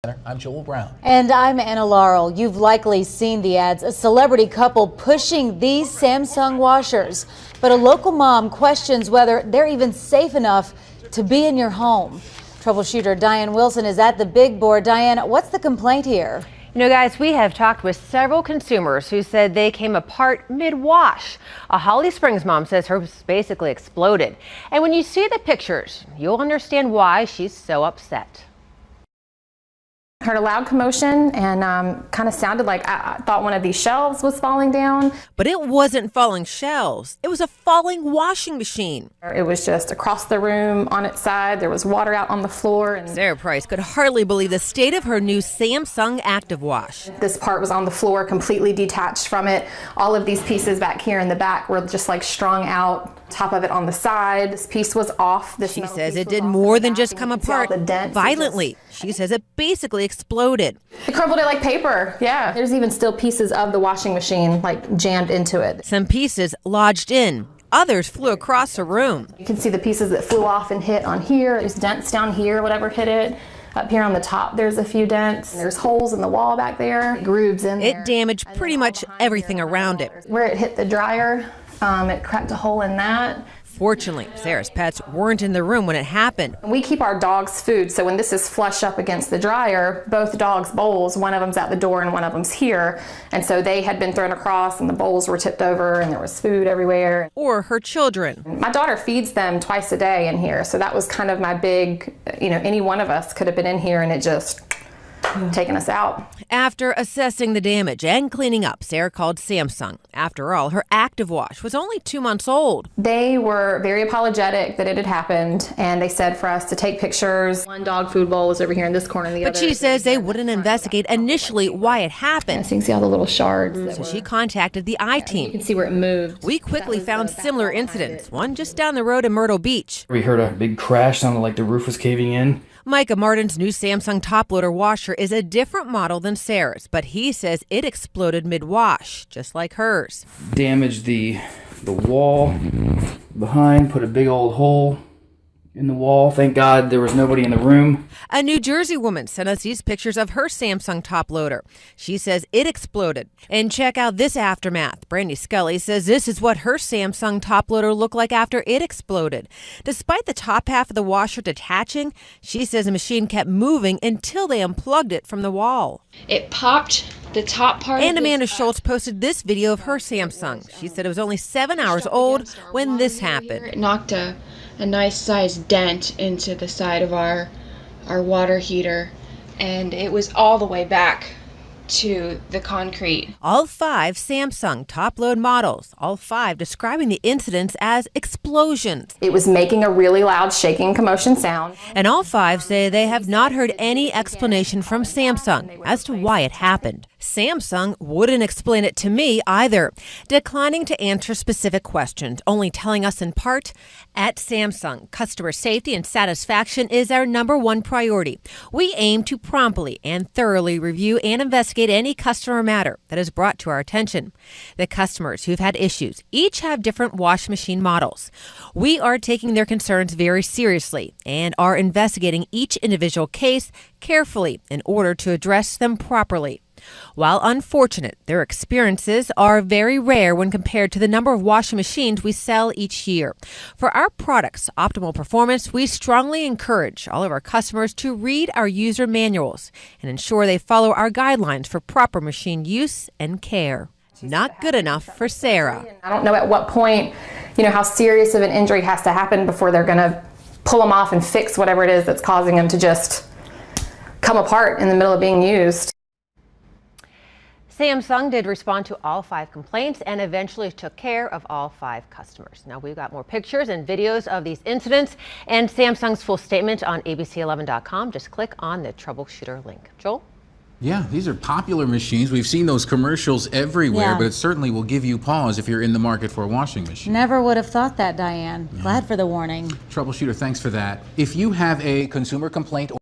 I'm Joel Brown. And I'm Anna Laurel. You've likely seen the ads. A celebrity couple pushing these Samsung washers. But a local mom questions whether they're even safe enough to be in your home. Troubleshooter Diane Wilson is at the big board. Diane, what's the complaint here? You know, guys, we have talked with several consumers who said they came apart mid-wash. A Holly Springs mom says hers basically exploded. And when you see the pictures, you'll understand why she's so upset. Heard a loud commotion and kind of sounded like I thought one of these shelves was falling down. But it wasn't falling shelves. It was a falling washing machine. It was just across the room on its side. There was water out on the floor. And Sarah Price could hardly believe the state of her new Samsung Active Wash. this part was on the floor, completely detached from it. All of these pieces back here in the back were just like strung out. Top of it on the side. This piece was off. She says it did more than just come apart violently. She says it basically exploded. It crumbled it like paper. Yeah. There's even still pieces of the washing machine like jammed into it. Some pieces lodged in. Others flew across the room. You can see the pieces that flew off and hit on here. There's dents down here, whatever hit it. Up here on the top, there's a few dents. There's holes in the wall back there, grooves in there. It damaged pretty much everything around it. Where it hit the dryer, it cracked a hole in that. Fortunately, Sarah's pets weren't in the room when it happened. We keep our dogs food, so when this is flush up against the dryer, both dogs' bowls, one of them's at the door and one of them's here. And so they had been thrown across and the bowls were tipped over and there was food everywhere. Or her children. My daughter feeds them twice a day in here, so that was kind of my big, any one of us could have been in here and it just taking us out. After assessing the damage and cleaning up, Sarah called Samsung. After all, her Active Wash was only 2 months old. They were very apologetic that it had happened, and they said for us to take pictures. One dog food bowl was over here in this corner, and the other. But she says they wouldn't investigate initially why it happened. So you can see all the little shards. So she contacted the I-team. You can see where it moved. We quickly found similar incidents, one just down the road in Myrtle Beach. We heard a big crash, sounded like the roof was caving in. Micah Martin's new Samsung top loader washer is a different model than Sarah's, but he says it exploded mid-wash, just like hers. Damaged the wall behind, put a big old hole in the wall. Thank God there was nobody in the room. A New Jersey woman sent us these pictures of her Samsung top loader. She says it exploded. And check out this aftermath. Brandy Scully says this is what her Samsung top loader looked like after it exploded. Despite the top half of the washer detaching, she says the machine kept moving until they unplugged it from the wall. It popped the top part. And Amanda Schultz posted this video of her Samsung. She said it was only 7 hours old when this happened. It knocked a nice sized dent into the side of our water heater, and it was all the way back to the concrete. All 5 Samsung top-load models, all 5 describing the incidents as explosions. It was making a really loud shaking commotion sound. And all 5 say they have not heard any explanation from Samsung as to why it happened. Samsung wouldn't explain it to me either, declining to answer specific questions, only telling us in part, at Samsung, customer safety and satisfaction is our #1 priority. We aim to promptly and thoroughly review and investigate any customer matter that is brought to our attention. The customers who've had issues each have different wash machine models. We are taking their concerns very seriously and are investigating each individual case carefully in order to address them properly. While unfortunate, their experiences are very rare when compared to the number of washing machines we sell each year. For our products' optimal performance, we strongly encourage all of our customers to read our user manuals and ensure they follow our guidelines for proper machine use and care. Not good enough for Sarah. I don't know at what point, how serious of an injury has to happen before they're going to pull them off and fix whatever it is that's causing them to just come apart in the middle of being used. Samsung did respond to all 5 complaints and eventually took care of all 5 customers. Now we've got more pictures and videos of these incidents and Samsung's full statement on abc11.com. Just click on the troubleshooter link. Joel? Yeah, these are popular machines. We've seen those commercials everywhere, but it certainly will give you pause if you're in the market for a washing machine. Never would have thought that, Diane. Glad for the warning. Troubleshooter, thanks for that. If you have a consumer complaint